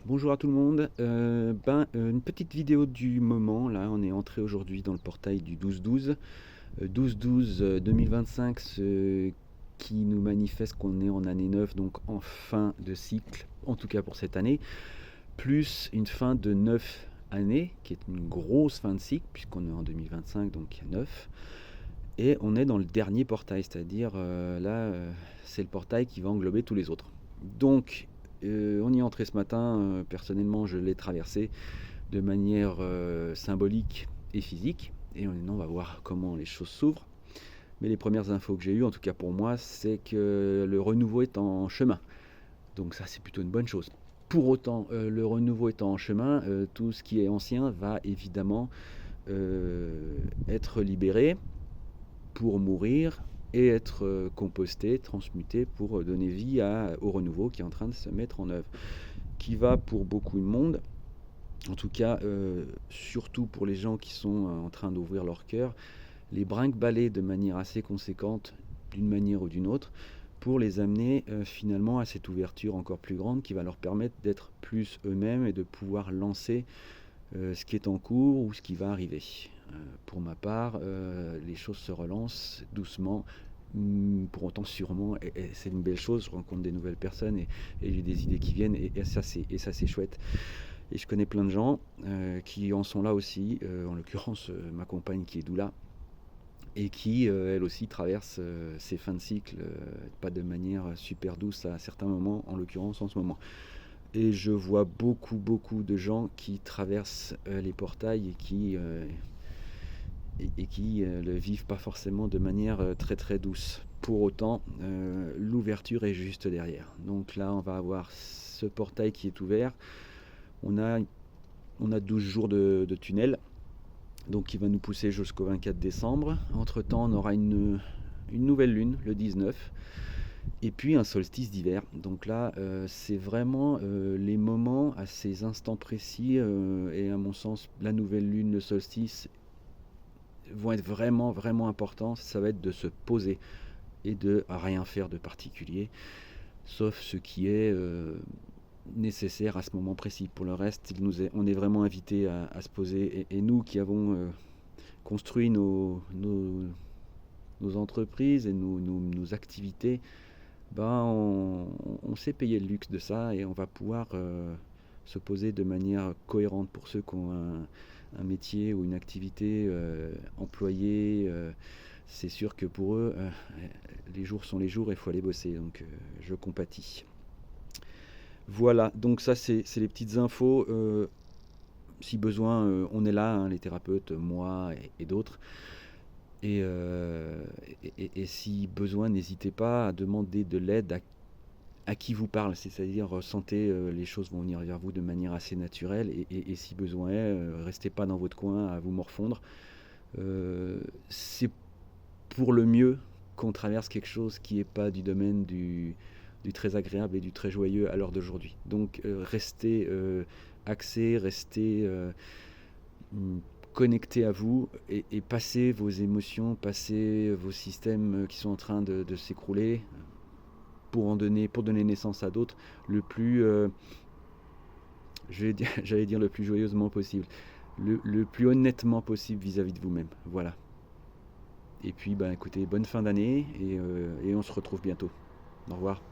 Bonjour à tout le monde. Une petite vidéo du moment. Là, on est entré aujourd'hui dans le portail du 12-12. 12-12 2025, ce qui nous manifeste qu'on est en année 9, donc en fin de cycle, en tout cas pour cette année, plus une fin de 9 années, qui est une grosse fin de cycle, puisqu'on est en 2025, donc 9. Et on est dans le dernier portail, c'est-à-dire c'est le portail qui va englober tous les autres. Donc, on y est entré ce matin. Personnellement, je l'ai traversé de manière symbolique et physique. Et maintenant, on va voir comment les choses s'ouvrent. Mais les premières infos que j'ai eues, en tout cas pour moi, c'est que le renouveau est en chemin. Donc ça, c'est plutôt une bonne chose. Pour autant, le renouveau étant en chemin, tout ce qui est ancien va évidemment être libéré pour mourir et être composté, transmuté pour donner vie au renouveau qui est en train de se mettre en œuvre, qui va pour beaucoup de monde, en tout cas surtout pour les gens qui sont en train d'ouvrir leur cœur, les brinque-ballets de manière assez conséquente d'une manière ou d'une autre pour les amener finalement à cette ouverture encore plus grande qui va leur permettre d'être plus eux-mêmes et de pouvoir lancer ce qui est en cours ou ce qui va arriver. Pour ma part, les choses se relancent doucement, pour autant sûrement, et c'est une belle chose. Je rencontre des nouvelles personnes et j'ai des idées qui viennent, et ça c'est chouette. Et je connais plein de gens qui en sont là aussi, en l'occurrence ma compagne qui est doula, et qui elle aussi traverse ces fins de cycle, pas de manière super douce à certains moments, en l'occurrence en ce moment. Et je vois beaucoup de gens qui traversent les portails et qui le vivent pas forcément de manière très douce. Pour autant, l'ouverture est juste derrière. Donc là, on va avoir ce portail qui est ouvert. On a 12 jours de tunnel, donc qui va nous pousser jusqu'au 24 décembre. Entre-temps, on aura une nouvelle lune, le 19, et puis un solstice d'hiver. Donc là, c'est vraiment les moments à ces instants précis, et à mon sens, la nouvelle lune, le solstice, vont être vraiment importants. Ça va être de se poser et de rien faire de particulier, sauf ce qui est nécessaire à ce moment précis. Pour le reste, on est vraiment invité à se poser. Et nous qui avons construit nos entreprises et nos activités, on s'est payé le luxe de ça, et on va pouvoir se poser de manière cohérente. Pour ceux qui ont un métier ou une activité employée, c'est sûr que pour eux, les jours sont les jours et il faut aller bosser. Donc je compatis. Voilà, donc ça c'est les petites infos. Si besoin, on est là, hein, les thérapeutes, moi et d'autres. Et si besoin, n'hésitez pas à demander de l'aide à qui vous parle, c'est-à-dire sentez, les choses vont venir vers vous de manière assez naturelle, et si besoin est, restez pas dans votre coin à vous morfondre. C'est pour le mieux qu'on traverse quelque chose qui n'est pas du domaine du très agréable et du très joyeux à l'heure d'aujourd'hui. Donc restez axés, restez connectés à vous, et passez vos émotions, passez vos systèmes qui sont en train de s'écrouler, pour donner naissance à d'autres, le plus, j'allais dire le plus joyeusement possible, le plus honnêtement possible vis-à-vis de vous-même. Voilà. Et puis, écoutez, bonne fin d'année, et on se retrouve bientôt. Au revoir.